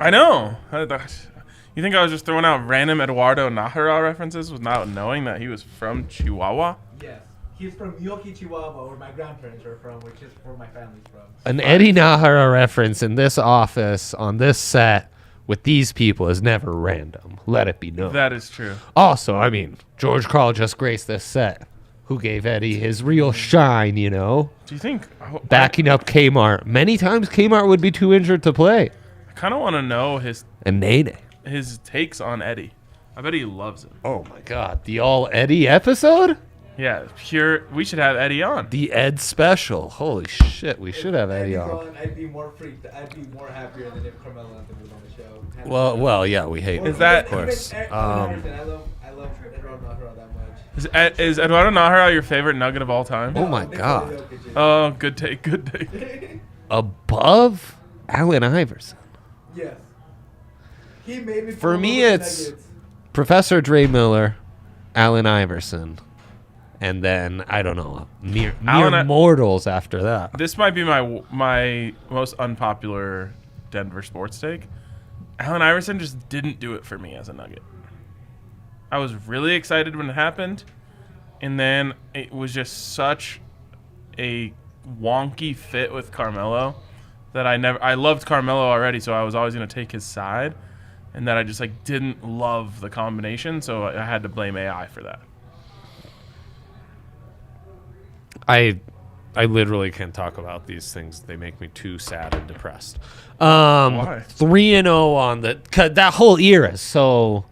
I know. You think I was just throwing out random Eduardo Nájera references without knowing that he was from Chihuahua? Yes. He's from Yoki, Chihuahua, where my grandparents are from, which is where my family's from. An Eddie Nájera reference in this office on this set with these people is never random. Let it be known. That is true. Also, I mean, George Karl just graced this set. Who gave Eddie his real shine, you know? Do you think... Backing up Kmart. Many times Kmart would be too injured to play. I kind of want to know his takes on Eddie. I bet he loves it. Oh, my God. The all Eddie episode? Yeah, we should have Eddie on. The Ed special. Holy shit, we should have Eddie on. I'd be more freaked. I'd be more happier than if Carmelo Anthony was on the show. Well, yeah, we hate Is that... Of course. I love Eduardo Nájera that much. Is Eduardo Nájera your favorite Nugget of all time? Oh, my God. Oh, good take. Above Allen Iverson. Yes. He made me For me, it's Professor Dre Miller, Allen Iverson, and then, I don't know, mere mortals after that. This might be my most unpopular Denver sports take. Allen Iverson just didn't do it for me as a Nugget. I was really excited when it happened, and then it was just such a wonky fit with Carmelo that I loved Carmelo already, so I was always going to take his side, and that I just didn't love the combination, so I had to blame AI for that. I literally can't talk about these things. They make me too sad and depressed. Why? 3-0 on that whole era. So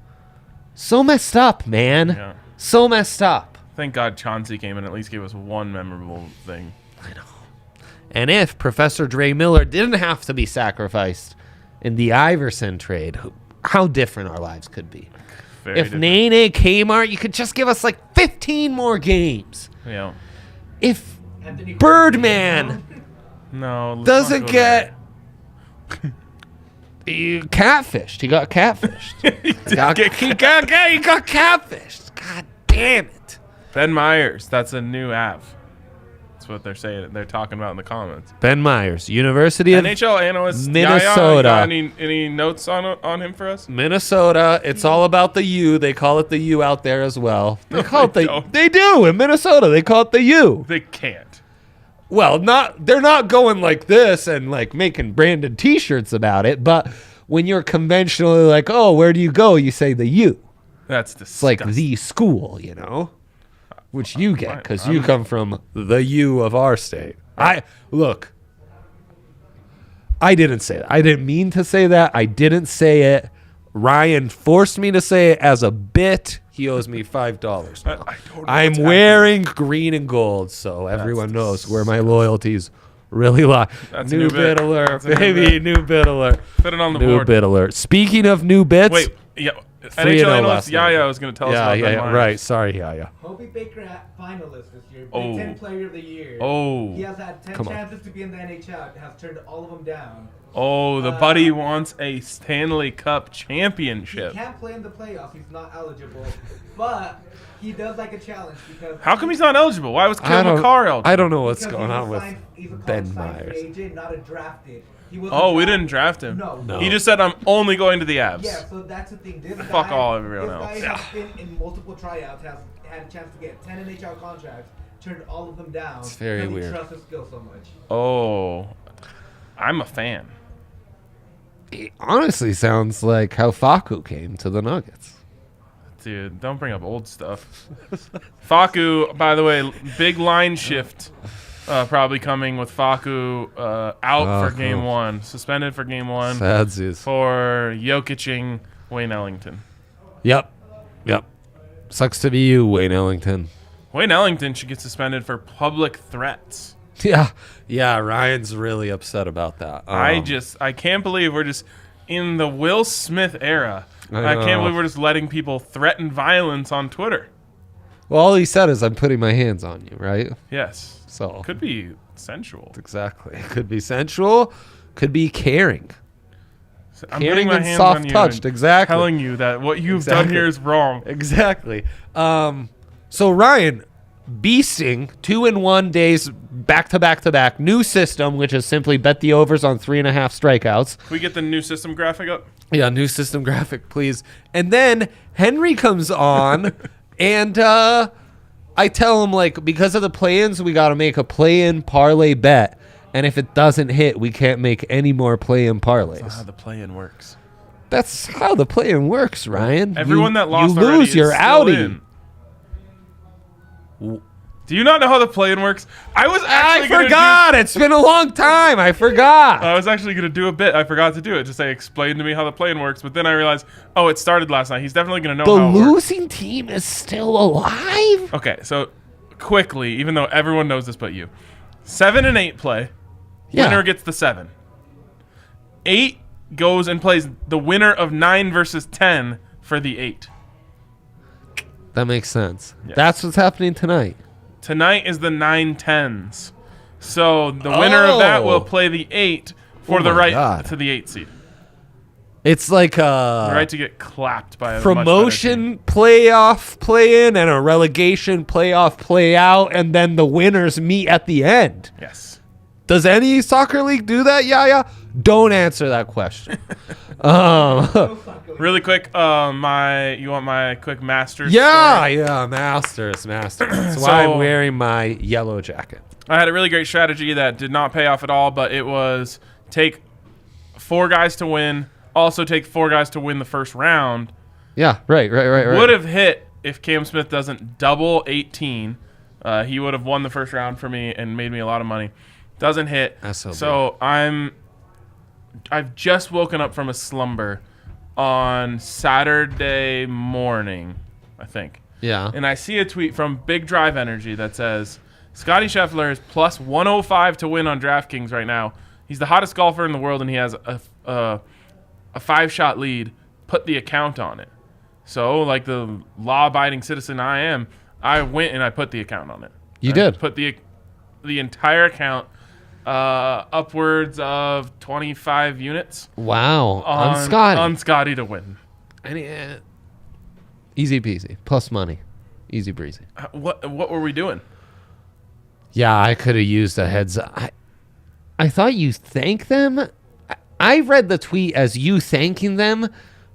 messed up, man. Yeah. So messed up. Thank God Chauncey came and at least gave us one memorable thing. I know. And if Professor Dre Miller didn't have to be sacrificed in the Iverson trade, how different our lives could be. Very if different. Nene Kmart, you could just give us 15 more games. Yeah. If Birdman doesn't get catfished, he got catfished. he got catfished. God damn it. Ben Myers, that's a new Av. That's what they're saying. They're talking about in the comments. Ben Myers, University of NHL analyst Minnesota. Yaya, any notes on him for us? Minnesota. It's all about the U. They call it the U out there as well. They call it the. They do in Minnesota. They call it the U. They can't. Well, they're not going like this and making branded T-shirts about it. But when you're conventionally oh, where do you go? You say the U. That's It's disgusting. like the school, which you get because you come from the U of our state. I didn't say that. I didn't mean to say that. I didn't say it. Ryan forced me to say it as a bit. He owes me $5 now. I'm wearing green and gold, so everyone knows where my loyalties really lie. That's new a new bit bit. alert, baby. New bit alert. Put it on the New board. bit alert. Speaking of new bits. Wait, yeah. 3-0 NHL analyst last night. Yaya was going to tell us about Ben Myers. Right. Sorry, Yaya. Hobie Baker finalist this year. Oh. Big Ten Player of the Year. Oh. He has had 10 Come on. chances to be in the NHL. Has turned all of them down. Oh, the buddy wants a Stanley Cup championship. He can't play in the playoffs. He's not eligible. But he does like a challenge because. How come he's not eligible? Why was Kyle McCarr eligible? I don't know what's because going on with he's a Ben college-signed Myers. free agent, not a drafted. He wasn't Oh, we drafted. didn't draft him. No. He just said, I'm only going to the Avs. Yeah, so that's the thing. This Fuck guy, all everyone else. This guy has been in multiple tryouts, has had a chance to get 10 NHL contracts, turned all of them down. It's very because weird. He trusts his skill so much. Oh, I'm a fan. It honestly sounds like how Facu came to the Nuggets. Dude, don't bring up old stuff. Facu, by the way, big line shift probably coming with Facu out for game one. Suspended for game one Sadsies. for Jokicing Wayne Ellington. Yep. Sucks to be you, Wayne Ellington. Wayne Ellington should get suspended for public threats. Yeah, Ryan's really upset about that. I can't believe we're just in the Will Smith era. I can't know. believe we're just letting people threaten violence on Twitter. Well, all he said is, I'm putting my hands on you, right? Yes. So Could be sensual. exactly. Could be sensual. Could be caring. I'm Caring putting my and hands on you soft-touched, and exactly. telling you that what you've done here is wrong. Exactly. So Ryan, beasting 2-1 days back to back to back. New system, which is simply bet the overs on 3.5 strikeouts. Can we get the new system graphic up? Yeah, new system graphic, please. And then Henry comes on, and I tell him, like, because of the play-ins, we got to make a play-in parlay bet. And if it doesn't hit, we can't make any more play-in parlays. That's how the play-in works. That's how the play-in works, Ryan. Everyone that lost you already lose, is you're still outie. in. Do you not know how the play-in works? I forgot. It's been a long time. I forgot. I was actually going to do a bit. I forgot to do it. To say, explain to me how the play-in works. But then I realized, oh, it started last night. He's definitely going to know how it The works. losing team is still alive? Okay, so quickly, even though everyone knows this but you. 7 and 8 play. Yeah. Winner gets the 7. 8 goes and plays the winner of 9 versus 10 for the 8. That makes sense. Yes. That's what's happening tonight. Tonight is the 9-10s. So the winner of that will play the 8 for the my right God. to the 8 seed. It's like The a right to get clapped by a much better team. promotion playoff play-in and a relegation playoff play-out, and then the winners meet at the end. Yes. Does any soccer league do that, Yaya? Don't answer that question. Really quick, you want my quick Masters Yeah, story? yeah, Masters. That's So- why I'm wearing my yellow jacket. I had a really great strategy that did not pay off at all, but it was take 4 guys to win, also take 4 guys to win the first round. Yeah, right. Would have hit if Cam Smith doesn't double 18. He would have won the first round for me and made me a lot of money. Doesn't hit. SOB. So I've just woken up from a slumber on Saturday morning, I think. Yeah. And I see a tweet from Big Drive Energy that says, Scotty Scheffler is plus 105 to win on DraftKings right now. He's the hottest golfer in the world, and he has a 5-shot lead. Put the account on it. So, like the law-abiding citizen I am, I went and I put the account on it. You I did. Put the entire account, upwards of 25 units. Wow. On Scotty. On Scotty to win. Easy peasy. Plus money. Easy breezy. What were we doing? Yeah, I could have used a heads up. I thought you thank them. I read the tweet as you thanking them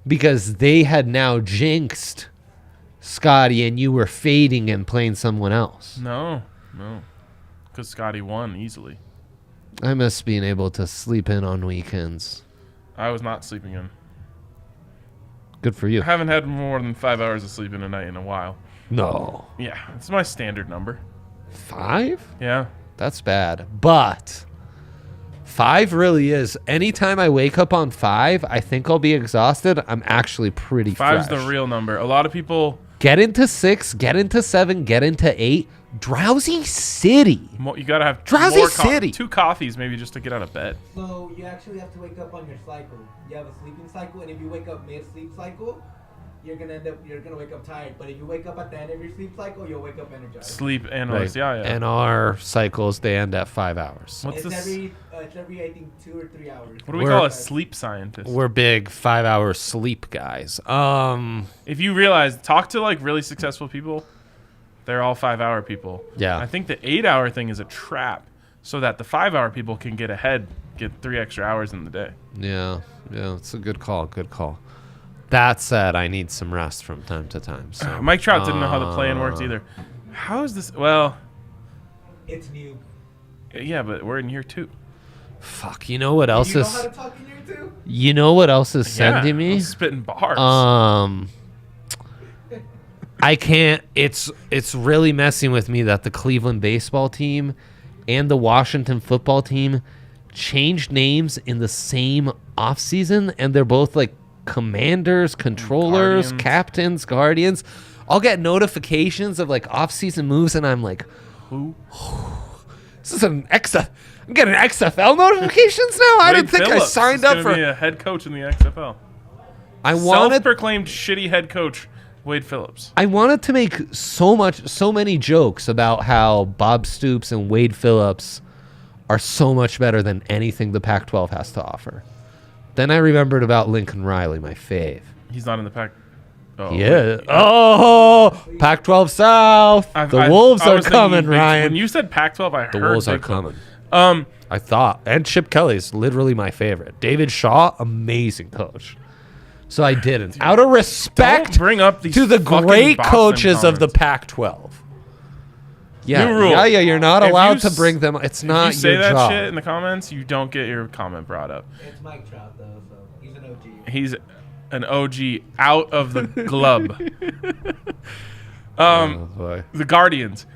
because they had now jinxed Scotty and you were fading and playing someone else. No. Because Scotty won easily. I miss being able to sleep in on weekends. I was not sleeping in. Good for you. I haven't had more than 5 hours of sleep in a night in a while. No. Yeah, it's my standard number. 5? Yeah. That's bad. But 5 really is. Anytime I wake up on 5, I think I'll be exhausted. I'm actually pretty 5's fresh. the real number. A lot of people... Get into 6, get into 7, get into 8. Drowsy City. You got to have Drowsy more City. 2 coffees maybe just to get out of bed. So you actually have to wake up on your cycle. You have a sleeping cycle, and if you wake up mid-sleep cycle, you're gonna wake up tired. But if you wake up at the end of your sleep cycle, you'll wake up energized. Sleep analyst. Yeah. And our cycles, they end at 5 hours. What's It's this? every I think 2 or 3 hours. What do we We're- call a sleep scientist? We're big 5-hour sleep guys. If you realize, talk to like really successful people. They're all 5-hour people. Yeah. I think the 8-hour thing is a trap so that the 5-hour people can get ahead, get 3 extra hours in the day. Yeah, it's a good call. That said, I need some rest from time to time. So Mike Trout didn't know how the play-in works either. How is this? Well, It's new. yeah, but we're in year 2. fuck. You know what else You know is? how to talk in here too? You know what else is Yeah, sending I'm me? spitting bars. I can't. It's really messing with me that the Cleveland baseball team and the Washington football team changed names in the same offseason, and they're both like commanders, controllers, Guardians. captains, guardians. I'll get notifications of like off-season moves, and I'm like, Who? this is an XFL. I'm getting XFL notifications now. I didn't think I signed up for. Be a head coach in the XFL. I wanted. Self-proclaimed shitty head coach Wade Phillips. I wanted to make so many jokes about how Bob Stoops and Wade Phillips are so much better than anything the Pac-12 has to offer. Then I remembered about Lincoln Riley, my fave. He's not in the pack. Oh, Yeah. Oh, Pac-12 South. The Wolves are was thinking coming, Big- Ryan. When you said Pac-12, I The heard Wolves are Big 12. coming. I thought. And Chip Kelly's literally my favorite. David Shaw, amazing coach. So I didn't. Out of respect Don't bring up these to the fucking great Boston coaches of the comments. Pac-12. Yeah, New rule. yeah, you're not If allowed you to bring them. It's not If you say your that job. shit in the comments, you don't get your comment brought up. It's Mike Trout though, so he's an OG. He's an OG out of the glove. Oh, boy. The Guardians.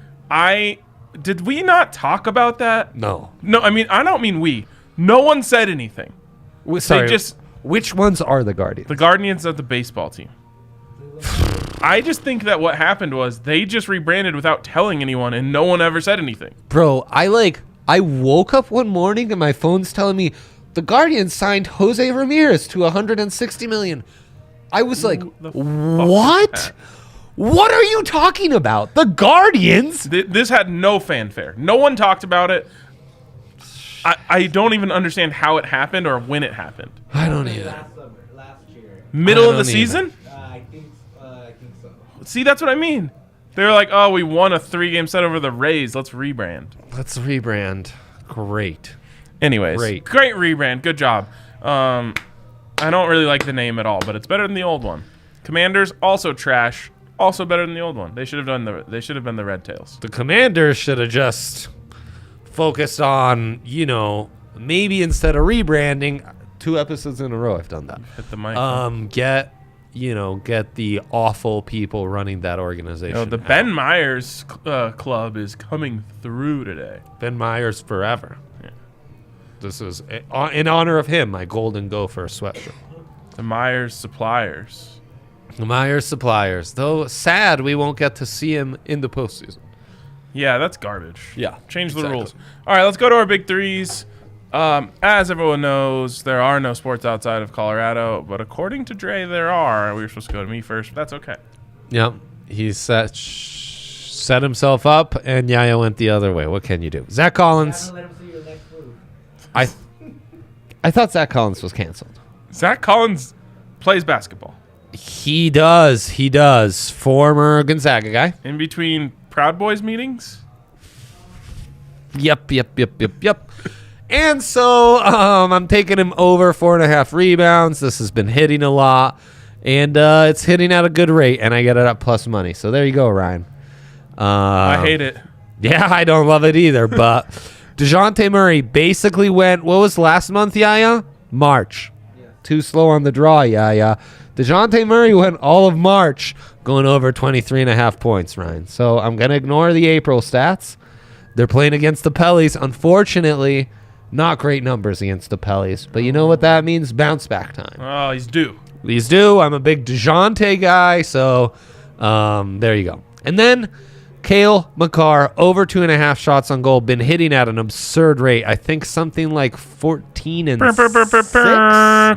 Did we not talk about that? No. No, I mean, I don't mean we. No one said anything. Sorry. just- Which ones are the Guardians? The Guardians of the baseball team. I just think that what happened was they just rebranded without telling anyone, and no one ever said anything. Bro, I woke up one morning and my phone's telling me the Guardians signed Jose Ramirez to $160 million. I was like, the fuck what? is that? What are you talking about? The Guardians? This had no fanfare. No one talked about it. I don't even understand how it happened or when it happened. I don't either. Last year. Middle I of the don't either. season? I think so. See, that's what I mean. They were like, oh, we won a 3-game set over the Rays. Let's rebrand. Let's rebrand. Great. Anyways, Great. great rebrand. Good job. I don't really like the name at all, but it's better than the old one. Commanders, also trash. Also better than the old one. They should have been the Red Tails. The Commanders should have just focused on, maybe instead of rebranding, 2 episodes in a row I've done that. Hit the mic. Get the awful people running that organization. The Ben Myers club is coming through today. Ben Myers forever. Yeah. This is in honor of him, my Golden Gopher sweatshirt. The Myers Suppliers. The Myers Suppliers. Though sad we won't get to see him in the postseason. Yeah, that's garbage. Yeah, Change the exactly. rules. All right, let's go to our big threes. As everyone knows, there are no sports outside of Colorado, but according to Dre, there are. We were supposed to go to me first, but that's okay. Yep. He set himself up, and Yaya went the other way. What can you do? Zach Collins. Let him see your next move. I thought Zach Collins was canceled. Zach Collins plays basketball. He does. He does. Former Gonzaga guy. In between Proud Boys meetings? Yep. And so I'm taking him over 4.5 rebounds. This has been hitting a lot. And it's hitting at a good rate. And I get it at plus money. So there you go, Ryan. I hate it. Yeah, I don't love it either. But DeJounte Murray basically went, what was last month, Yaya? March. Yeah. Too slow on the draw, Yaya. DeJounte Murray went all of March going over 23.5 points, Ryan. So I'm going to ignore the April stats. They're playing against the Pellies. Unfortunately, not great numbers against the Pellies. But you know what that means? Bounce back time. Oh, he's due. These do. I'm a big DeJounte guy. So there you go. And then Cale Makar, over 2.5 shots on goal, been hitting at an absurd rate. I think something like 14 and 6.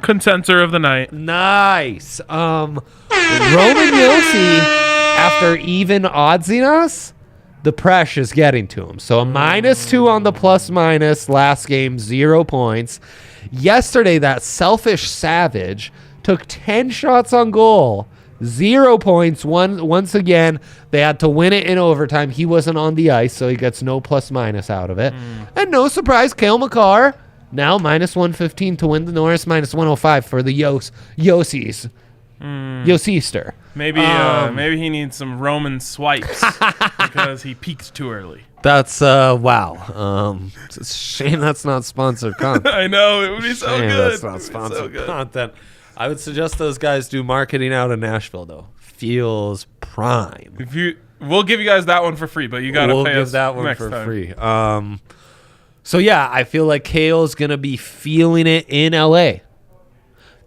Consensor of the night. Nice. Roman Yossi, after even oddsing us, the press is getting to him. So a -2 on the plus minus. Last game, 0 points. Yesterday, that selfish savage took 10 shots on goal. 0 points. Once again, they had to win it in overtime. He wasn't on the ice, so he gets no plus minus out of it. And no surprise, Cale Makar now -115 to win the Norris, -105 for the Yossies. Yossister. Maybe he needs some Roman swipes because he peaked too early. That's wow. It's a shame that's not sponsored content. I know, it would be so Shame good. that's It not would be so sponsored good. content. I would suggest those guys do marketing out of Nashville though. Feels prime. We'll give you guys that one for free, but you gotta We'll pay give us that one next for time. free. So yeah, I feel like Kale's gonna be feeling it in LA.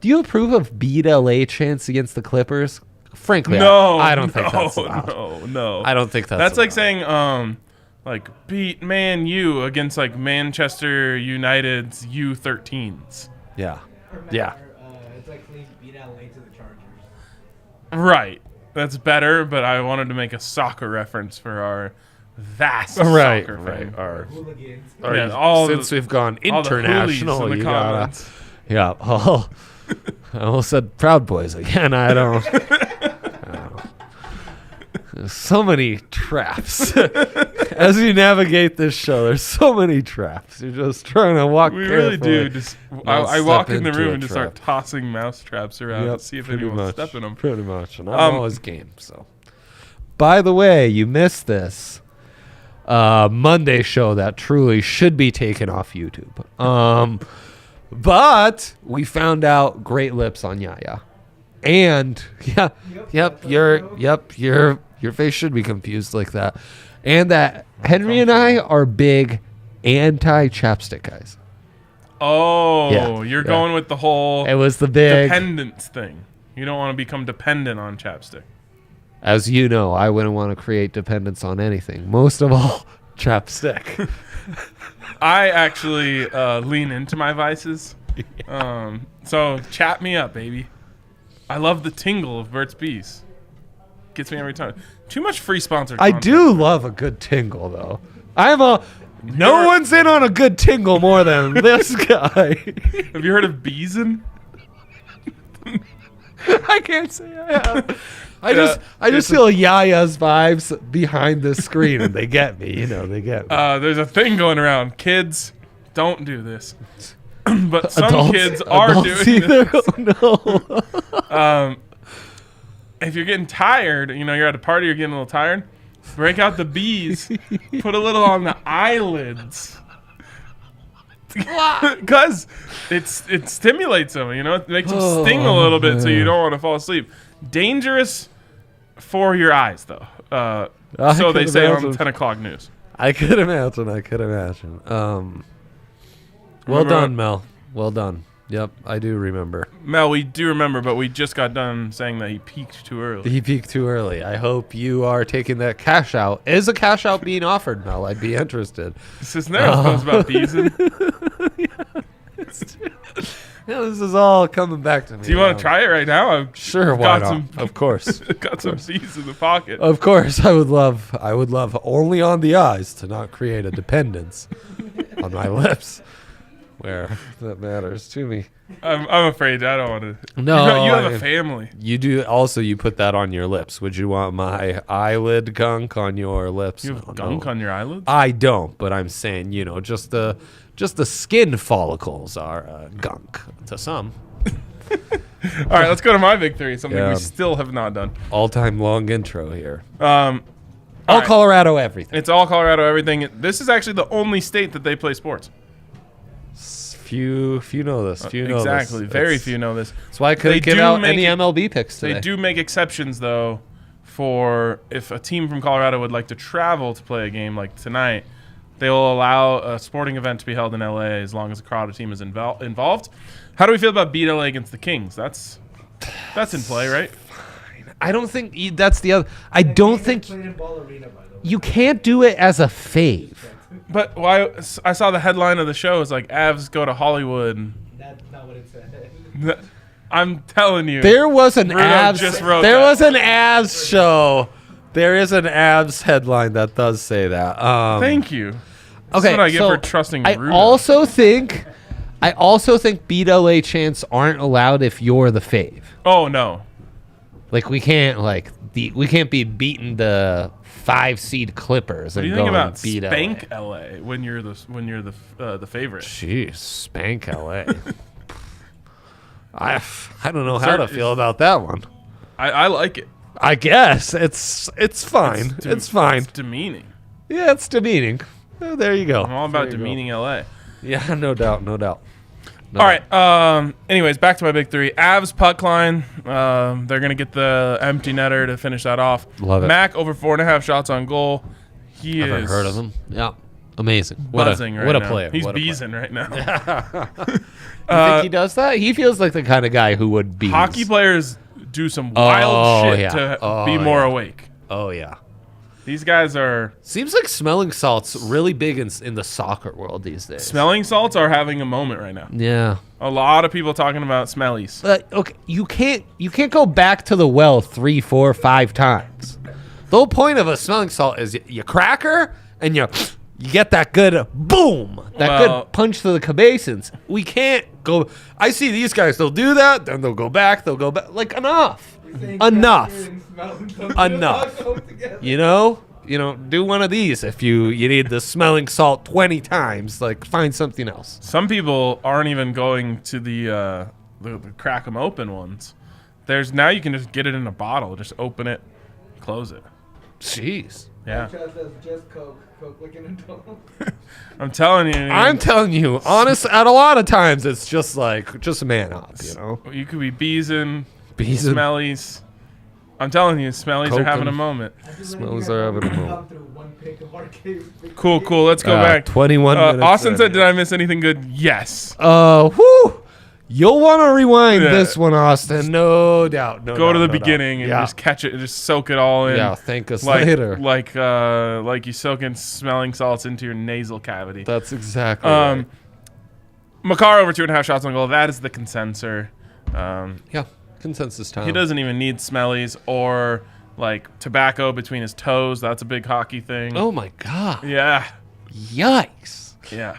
Do you approve of beat LA chants against the Clippers? Frankly, No, I don't think that's allowed. No. I don't think That's like allowed. saying like beat Man U against like Manchester United's U13s. Yeah. Or Yeah. It's like clean beat LA to the Chargers. Right. That's better, but I wanted to make a soccer reference for our vast Right. soccer Right. fan. Our, Hooligans. Yeah, we've gone all the hoolies international, in the you gotta, comments. yeah. Oh, I almost said Proud Boys again. I don't. There's so many traps. As you navigate this show, there's so many traps. You're just trying to walk We carefully. really do. Just I step walk in the into room a and just trap. start tossing mouse traps around to see if anyone's stepping them. Pretty much. And I'm always game. So, by the way, you missed this Monday show that truly should be taken off YouTube. But we found out great lips on Yaya. And your face should be confused like that. And that Henry and I are big anti-chapstick guys. Oh, you're going with the whole It was the big dependence thing. You don't want to become dependent on chapstick. As you know, I wouldn't want to create dependence on anything. Most of all, chapstick. I actually lean into my vices. So chat me up, baby. I love the tingle of Burt's Bees. Gets me every time. Too much free sponsored I content. do love a good tingle, though. No one's in on a good tingle more than this guy. Have you heard of Beeson? I can't say I have. I just feel Yaya's vibes behind the screen, and they get me. They get me. There's a thing going around. Kids, don't do this. But some Adults- kids are adults doing either? this. Oh, no. If you're getting tired, you're at a party, you're getting a little tired, break out the bees, put a little on the eyelids. Because it stimulates them, it makes them sting a little bit so you don't want to fall asleep. Dangerous for your eyes, though. So they say on the 10 o'clock news. I could imagine. Well done, Mel. Well done. Yep, I do remember. Mel, we do remember, but we just got done saying that he peaked too early. He peaked too early. I hope you are taking that cash out. Is a cash out being offered, Mel? I'd be interested. This is never about Beeson. Yeah, this is all coming back to me. Do you want to try it right now? Sure, why not? Of course. Got some bees in the pocket. Of course, I would love only on the eyes to not create a dependence on my lips, where that matters to me. I'm afraid I don't want to. No, you have a family. You do. Also, you put that on your lips. Would you want my eyelid gunk on your lips? You have gunk on your eyelids? I don't, but I'm saying, just the skin follicles are gunk to some. All right, let's go to my big three. Something Yeah. we still have not done. All-time long intro here. All right. Colorado everything. It's all Colorado everything. This is actually the only state that they play sports. Few know this. Few know exactly. this. Very few know this. That's why I couldn't give out any MLB picks today. They do make exceptions, though, for if a team from Colorado would like to travel to play a game like tonight, they will allow a sporting event to be held in LA as long as the Colorado team is involved. How do we feel about beat LA against the Kings? That's in play, right? I don't think that's the other. I don't think Play-In Ball Arena, by the way. you can't do it as a fave. But why? I saw the headline of the show is like Avs go to Hollywood. That's not what it said. I'm telling you, There was an Bruno Avs. just wrote There that. was an Avs show. There is an Avs headline that does say that. Thank you. Okay, That's what I get so for trusting I Bruno. also think beat LA chants aren't allowed if you're the fave. Oh no. Like we can't be beating the 5 seed Clippers What and do you think going about beat spank LA. LA when you're the favorite? Jeez, spank LA. I don't know how to feel about that one. I like it. I guess it's fine. It's fine. It's demeaning. Yeah, it's demeaning. Oh, there you go. I'm all about There you go. demeaning LA. Yeah, no doubt. No doubt. All right. Anyways, back to my big three. Avs puck line. They're gonna get the empty netter to finish that off. Love it. Mac over 4.5 shots on goal. He Never is heard of him. Yeah, amazing. buzzing right what a now. player. He's What a player. beezing right now. You think he does that? He feels like the kind of guy who would be Hockey players do some wild shit to be more awake. Oh yeah. These guys are Seems like smelling salt's really big in the soccer world these days. smelling salts are having a moment right now. Yeah. A lot of people talking about smellies. Okay, you can't go back to the well 3, 4, 5 times. The whole point of a smelling salt is you crack her and you get that good boom, good punch to the cabesons. We can't go. I see these guys. They'll do that, then they'll go back. Like enough. Enough. Enough. You know, do one of these if you need the smelling salt 20 times. Like, find something else. Some people aren't even going to the crack 'em open ones. There's now you can just get it in a bottle, just open it, close it. Jeez. Yeah. Just Coke like an adult. I'm telling you. Honest, at a lot of times it's just man up, You could be beezing, Beezing. smellies. I'm telling you, smellies are having a moment. Smells are having a moment. Cool. Let's go back. 21 minutes. Austin in. said, "Did I miss anything good?" Yes. Whew. You'll want to rewind this one, Austin. No doubt. Go to the beginning and just catch it and just soak it all in. Yeah, thank us later. Like you soak in smelling salts into your nasal cavity. That's exactly right. Makar over 2.5 shots on goal. That is the consensus. Yeah, consensus time. He doesn't even need smellies or like tobacco between his toes. That's a big hockey thing. Oh my God. Yeah. Yikes. Yeah.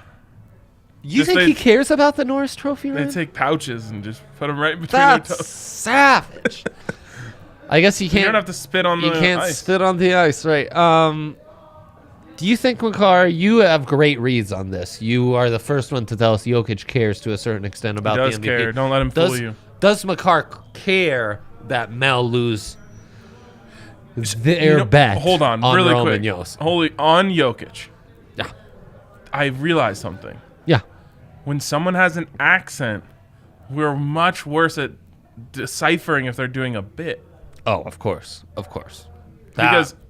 You think he cares about the Norris Trophy, They man? take pouches and just put them right between their toes. That's savage. I guess you can't. You don't have to spit on the ice. You can't spit on the ice, right? Do you think, Makar, you have great reads on this? You are the first one to tell us Jokic cares to a certain extent about He does the MVP. care. Don't let him fool you. Does Makar care that Mel lose their bet? Hold on, on really Roman quick. Yos? On Jokic. Yeah. I realized something. Yeah. When someone has an accent, we're much worse at deciphering if they're doing a bit. Oh, of course. Because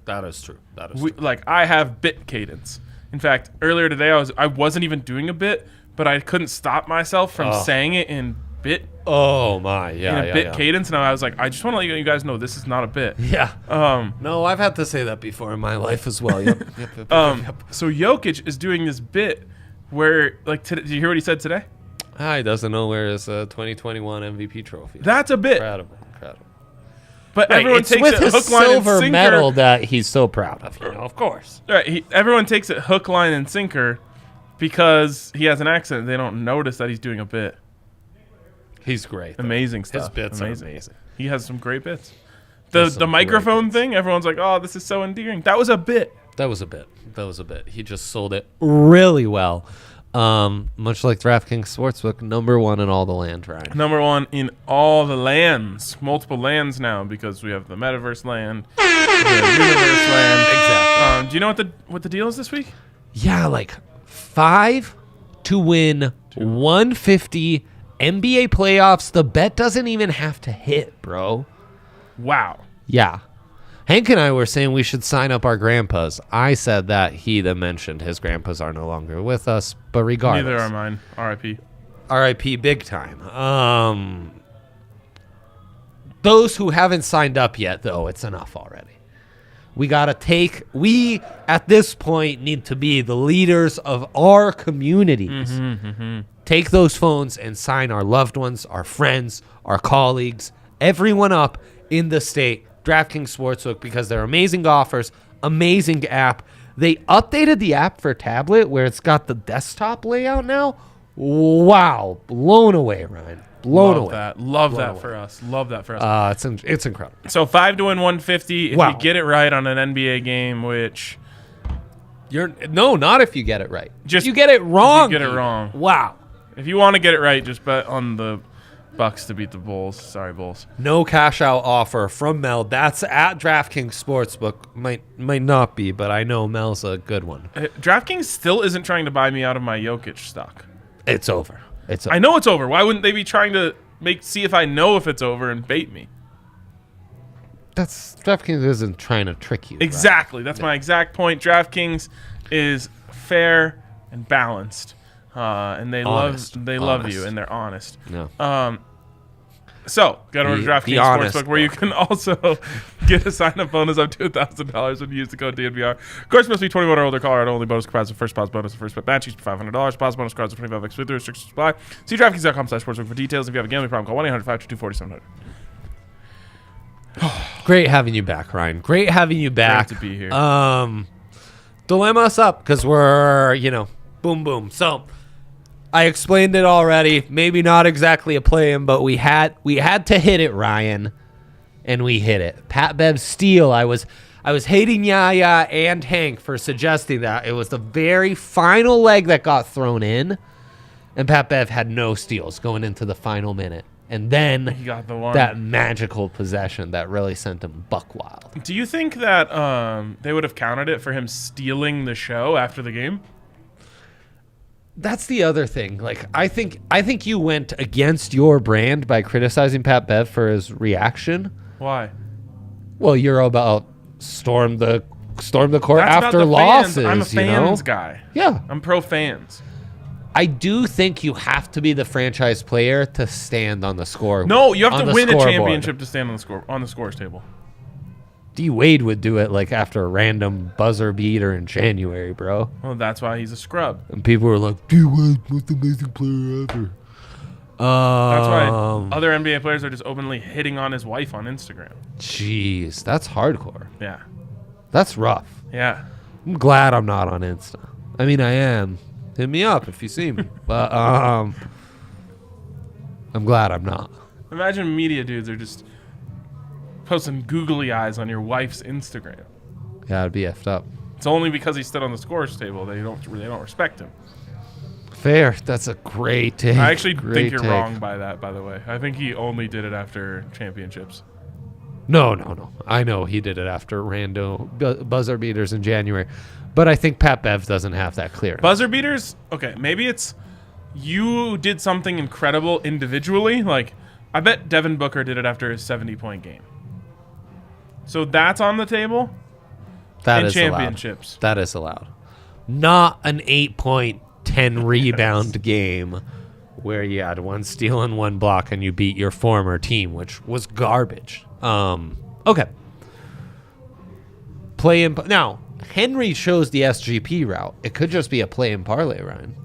that is true. That is true. Like, I have bit cadence. In fact, earlier today I wasn't even doing a bit, but I couldn't stop myself from saying it in bit. Oh my, bit cadence, and I was like, I just want to let you guys know this is not a bit. Yeah. No, I've had to say that before in my life as well. Yep. So Jokic is doing this bit where, like, did you hear what he said today? He doesn't know where his 2021 MVP trophy. That's a bit. Incredible. But Right, everyone it's takes with it his hook, line, and silver sinker. medal that he's so proud of. Of course. Right. Everyone takes it hook, line, and sinker because he has an accent. They don't notice that he's doing a bit. He's great. Amazing stuff. His bits are amazing. He has some great bits. The microphone thing, everyone's like, oh, this is so endearing. That was a bit. That was a bit. He just sold it really well. Much like DraftKings Sportsbook, number one in all the land, Ryan. Number one in all the lands. Multiple lands now because we have the metaverse land, the universe land. Exactly. Do you know what the deal is this week? Yeah, like 5 to win 150 NBA playoffs. The bet doesn't even have to hit, bro. Wow. Yeah. Hank and I were saying we should sign up our grandpas. I said that. He then mentioned his grandpas are no longer with us, but regardless. Neither are mine. R.I.P. R.I.P. big time. Those who haven't signed up yet, though, it's enough already. We at this point need to be the leaders of our communities. Take those phones and sign our loved ones, our friends, our colleagues, everyone up in the state. DraftKings Sportsbook, because they're amazing offers, amazing app. They updated the app for tablet where it's got the desktop layout now. Wow. Blown away, Ryan. Blown away. Love that for us. It's incredible. So 5 to win 150 if Wow. you get it right on an NBA game, which not if you get it right. Just if you get it wrong. If you get it wrong. Wow. If you want to get it right, just bet on the Bucks to beat the Bulls. Sorry, Bulls. No cash out offer from Mel. That's at DraftKings Sportsbook. Might not be, but I know Mel's a good one. DraftKings still isn't trying to buy me out of my Jokic stock. It's over. I know it's over. Why wouldn't they be trying to see if I know if it's over and bait me? DraftKings isn't trying to trick you. Exactly. Right? That's my exact point. DraftKings is fair and balanced. And they love you, and they're honest. No. So, get over to DraftKings Sportsbook, where you can also get a sign-up bonus up to $1,000 when you use the code DNVR. Of course, must be 21 or older. Colorado only bonus comprised of first pause bonus and first bet match. Each $500. Pause bonus cards of 25 exclude the restrictions apply. See DraftKings.com/sportsbook for details. If you have a gambling problem, call 1-800-522-4700. Great having you back, Ryan. Great having you back. Great to be here. Dilemma us up because we're, boom, boom. So I explained it already. Maybe not exactly a play-in, but we had to hit it, Ryan. and we hit it. Pat Bev steal. I was hating Yaya and Hank for suggesting that. It was the very final leg that got thrown in, and Pat Bev had no steals going into the final minute. And then He got the one. that magical possession that really sent him buck wild. Do you think that they would have counted it for him stealing the show after the game? That's the other thing. Like, I think you went against your brand by criticizing Pat Bev for his reaction. Why? Well, you're about storm the court That's about after the losses. Fans. I'm a fans you know? guy. Yeah, I'm pro fans. I do think you have to be the franchise player to stand on the score. No, you have on to the win a scoreboard. championship to stand on the scores table. D Wade would do it like after a random buzzer beater in January, bro. Well, that's why he's a scrub. And people were like, D Wade, most amazing player ever. That's why other NBA players are just openly hitting on his wife on Instagram. Jeez, that's hardcore. Yeah. That's rough. Yeah. I'm glad I'm not on Insta. I mean, I am. Hit me up if you see me. But I'm glad I'm not. Imagine media dudes are just posting googly eyes on your wife's Instagram. Yeah, it'd be effed up. It's only because he stood on the scores table they don't respect him. Fair. That's a great take. I actually Great think you're take. wrong by that, by the way. I think he only did it after championships. No. I know he did it after rando buzzer beaters in January. But I think Pat Bev doesn't have that clear. Buzzer beaters, okay, maybe it's you did something incredible individually. Like, I bet Devin Booker did it after his 70-point game. So that's on the table That in is championships. Allowed. That is allowed. Not an 8-point, 10 rebound game where you had one steal and one block and you beat your former team, which was garbage. Okay. Play-in. Now, Henry chose the SGP route. It could just be a play-in parlay, Ryan.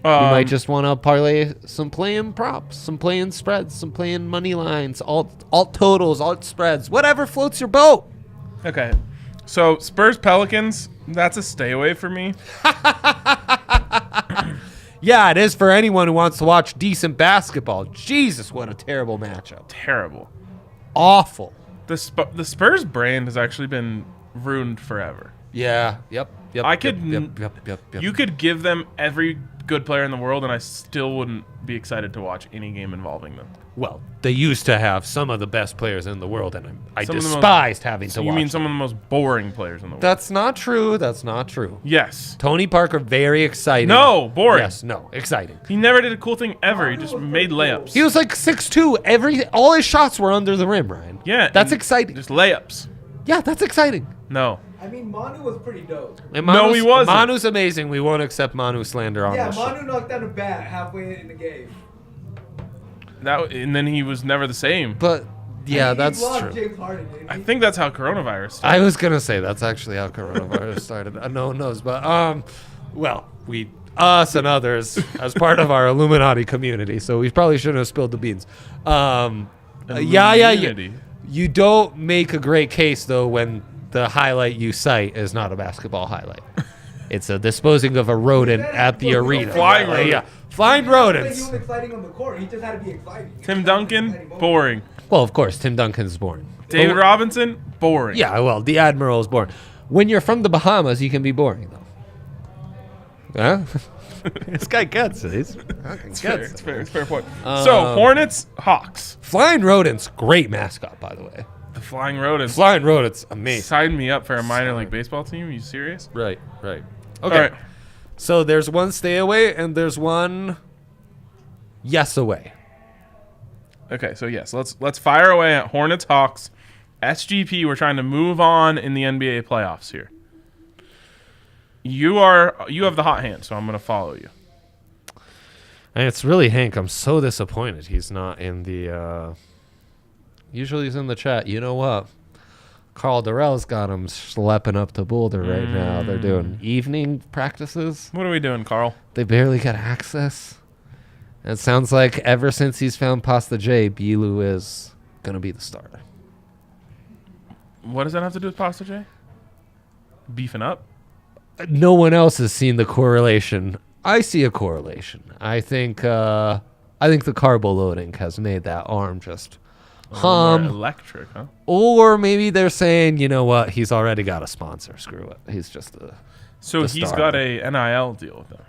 You might just want to parlay some play-in props, some play-in spreads, some play-in money lines, alt totals, alt spreads, whatever floats your boat. Okay. So Spurs Pelicans, that's a stay away for me. Yeah, it is for anyone who wants to watch decent basketball. Jesus, what a terrible matchup. Terrible. Awful. The Spurs brand has actually been ruined forever. Yeah. Yep. You could give them every good player in the world, and I still wouldn't be excited to watch any game involving them. Well, they used to have some of the best players in the world, and I Some of the despised having to So watch you mean them. some of the most boring players in the world? That's not true. That's not true. Yes. Tony Parker, very exciting. No, boring. Yes, no, exciting. He never did a cool thing ever. He just made layups. He was like 6'2". All his shots were under the rim, Ryan. Yeah. That's and exciting. Just layups. Yeah, that's exciting. No. I mean, Manu was pretty dope. And No, he wasn't. Manu's amazing. We won't accept Manu slander on Yeah, this show. Manu knocked down a bat halfway in the game. And then he was never the same. But yeah, He that's blocked true. James Harden, didn't I he? think that's how coronavirus started. I was gonna say that's actually how coronavirus started. No one knows, but well, us and others as part of our Illuminati community, so we probably shouldn't have spilled the beans. Illuminati. You don't make a great case though when the highlight you cite is not a basketball highlight. It's a disposing of a rodent at the arena. Flying rodent. Yeah, flying He rodents. was exciting on the court. He just had to be exciting. Tim Duncan, boring. Well, of course, Tim Duncan's born. David Robinson, boring. Yeah, well, the Admiral is boring. When you're from the Bahamas, you can be boring, though. Huh? This guy gets it. He's It's fair. It's fair. It's a fair point. So, Hornets, Hawks. Flying Rodents, great mascot, by the way. The Flying Rodents. Flying Rodents, amazing. Sign me up for a minor league baseball team. Are you serious? Right. Okay. All right. So there's one stay away and there's one yes away. Okay, so yes, let's fire away at Hornets, Hawks, SGP. We're trying to move on in the NBA playoffs here. You have the hot hand, so I'm going to follow you. And it's really Hank. I'm so disappointed he's not in the. Usually he's in the chat. You know what? Carl Durrell's got him schlepping up to Boulder right now. They're doing evening practices. What are we doing, Carl? They barely get access. And it sounds like ever since he's found Pasta J, Bilu is going to be the starter. What does that have to do with Pasta J? Beefing up? No one else has seen the correlation. I see a correlation. I think the carbo loading has made that arm just More electric, huh? Or maybe they're saying, you know what? He's already got a sponsor. Screw it. He's just a. So he's got a NIL deal with them.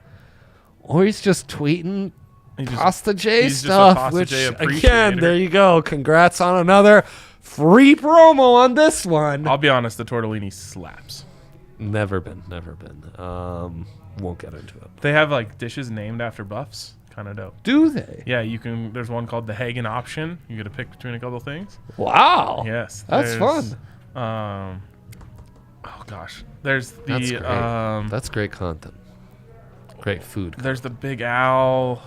Or he's just tweeting He just- Pasta J he's just a stuff. Pasta Which J again, appreciator. there you go. Congrats on another free promo on this one. I'll be honest, the tortellini slaps. Never been. Won't get into it. They have like dishes named after buffs. Kind of dope. Do they? Yeah, you can. There's one called the Hagen option. You get to pick between a couple things. Wow. Yes, That's there's, fun. Oh gosh, there's the That's great. That's great content. Great food. there's the Big Al,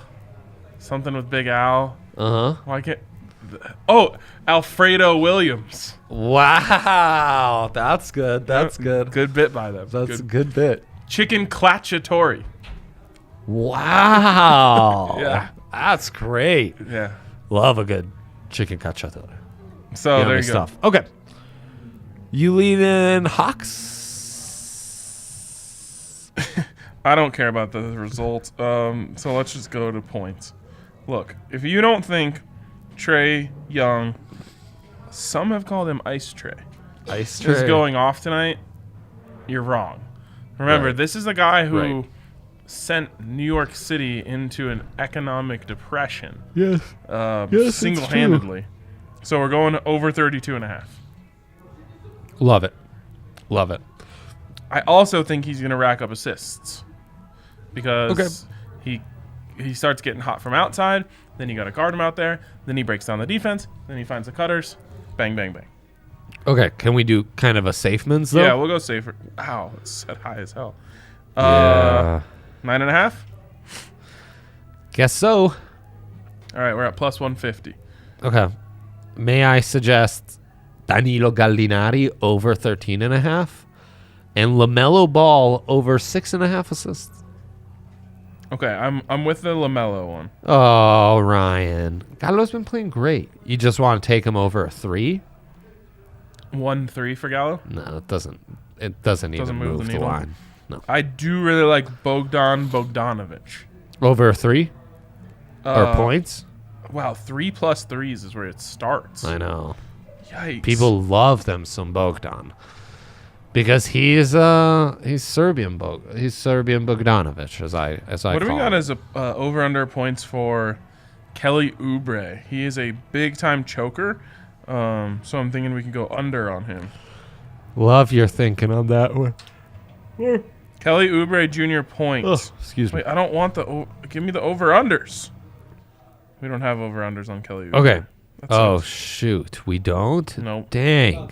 something with Big Al. Uh huh. Why can't? Oh, Alfredo Williams. Wow. That's good. That's good. Good bit by them. That's a good bit. Chicken Clacciatori. Wow. Yeah. That's great. Yeah. Love a good chicken cacciatore. So there you go. Stuff. Okay. You lead in Hawks. I don't care about the results. So let's just go to points. Look, if you don't think Trae Young, some have called him Ice Trae, Ice is going off tonight, you're wrong. Remember, Right. this is a guy who Right. sent New York City into an economic depression Yes. it's single-handedly. So we're going over 32.5. Love it. Love it. I also think he's going to rack up assists because he starts getting hot from outside. Then you got to guard him out there. Then he breaks down the defense. Then he finds the cutters. Bang, bang, bang. Okay. Can we do kind of a safe man's though? Yeah, we'll go safer. Wow, it's set high as hell. Yeah. 9.5. Guess so. All right, we're at plus 150. Okay. May I suggest Danilo Gallinari over 13.5 and LaMelo Ball over 6.5 assists? Okay, I'm with the LaMelo one. Oh, Ryan. Gallo's been playing great. You just want to take him over a 3? 1-3 for Gallo. No, it doesn't. It doesn't even move the move the needle. line. No. I do really like Bogdanovich. Over a 3? Or points? Wow, 3 plus 3s is where it starts. I know. Yikes. People love them some Bogdan. Because he's Serbian he's Serbian Bogdanovich as I What do we call got him. as a over under points for Kelly Oubre? He is a big time choker. So I'm thinking we can go under on him. Love your thinking on that one. Kelly Oubre Jr. points. Oh, excuse me. Wait, I don't want give me the over unders. We don't have over unders on Kelly Oubre. Okay. That Oh sucks. shoot, we don't? Nope. Dang.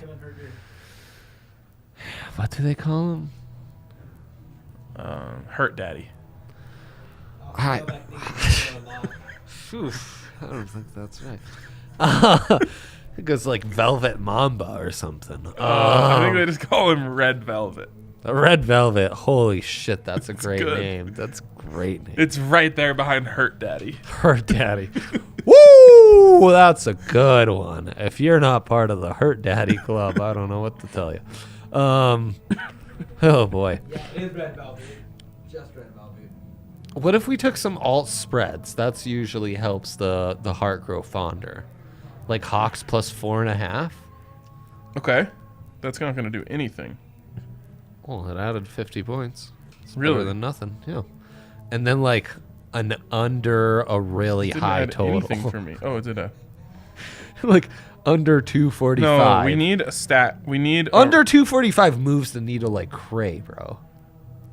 What do they call him? Hurt Daddy. I don't think that's right. I think it's like Velvet Mamba or something. I think they just call him Red Velvet. Red Velvet. Holy shit, that's a great good. name. That's a great name. It's right there behind Hurt Daddy. Hurt Daddy. Woo! That's a good one. If you're not part of the Hurt Daddy Club, I don't know what to tell you. Oh boy. Yeah, it is red velvet. Just red velvet. What if we took some alt spreads? That's usually helps the heart grow fonder. Like Hawks plus 4.5. Okay. That's not going to do anything. Well, it added 50 points. It's Really? better than nothing. Yeah. And then like an under a really Didn't high add total. anything for me. Oh, it did. Like under 245. No, we need a stat. We need Under 245 moves the needle like cray, bro.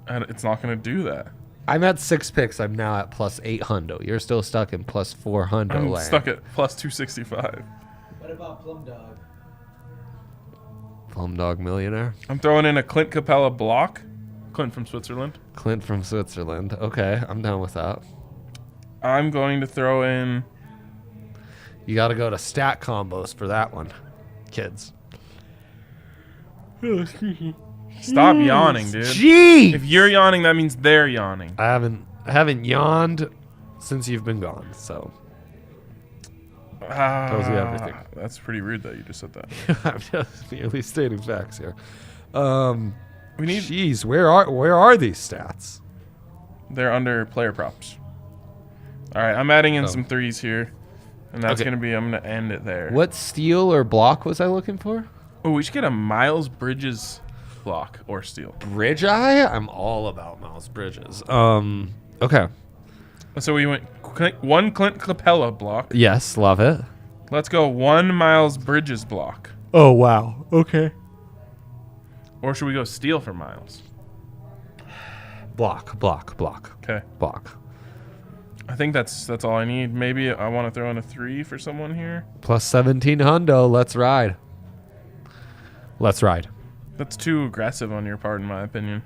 And it's not going to do that. I'm at 6 picks. I'm now at plus 800. You're still stuck in plus 400 I'm land. stuck at plus 265. What about Plum Dog? Plum Dog Millionaire. I'm throwing in a Clint Capella block. Clint from Switzerland. Clint from Switzerland. Okay, I'm down with that. I'm going to throw in. You got to go to stat combos for that one, kids. Stop yawning, dude. Gee, If you're yawning, that means they're yawning. I haven't yawned since you've been gone. So tells you everything. That's pretty rude that you just said that. I'm just merely stating facts here. We need. Jeez, where are these stats? They're under player props. All right, I'm adding in Oh. some threes here. And that's Okay. going to be, I'm going to end it there. What steal or block was I looking for? Oh, we should get a Miles Bridges block or steal. Bridge Eye? I'm all about Miles Bridges. Okay. So we went one Clint Capella block. Yes, love it. Let's go one Miles Bridges block. Oh, wow. Okay. Or should we go steal for Miles? Block. Okay. Block. I think that's all I need. Maybe I want to throw in a 3 for someone here. Plus 17 hundo. Let's ride. That's too aggressive on your part, in my opinion.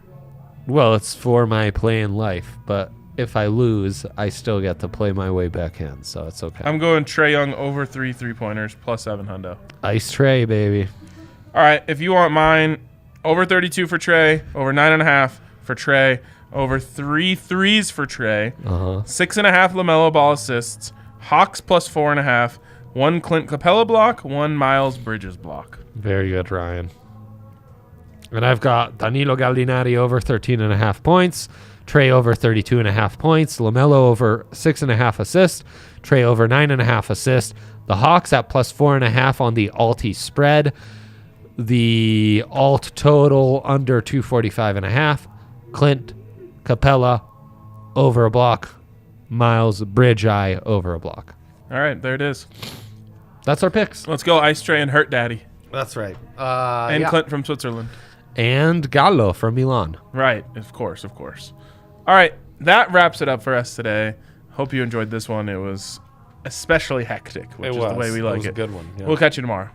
Well, it's for my play in life, but if I lose, I still get to play my way back in, so it's okay. I'm going Trae Young over 3 3-pointers plus 7 hundo. Ice tray, baby. All right, if you want mine, over 32 for Trae, over 9.5 for Trae, over 3 threes for Trae, 6.5 LaMelo Ball assists, Hawks plus 4.5, 1 Clint Capella block, 1 Miles Bridges block. Very good, Ryan. And I've got Danilo Gallinari over 13.5 points, Trae over 32.5 points, LaMelo over 6.5 assists, Trae over 9.5 assists. The Hawks at plus 4.5 on the alty spread. The alt total under 245.5. Clint Capella over a block. Miles Bridge Eye over a block. All right, there it is. That's our picks. Let's go Ice Trae and Hurt Daddy. That's right. And Clint from Switzerland. And Gallo from Milan. Right, of course. All right, that wraps it up for us today. Hope you enjoyed this one. It was especially hectic, which is the way we like it. It was a good one. Yeah. We'll catch you tomorrow.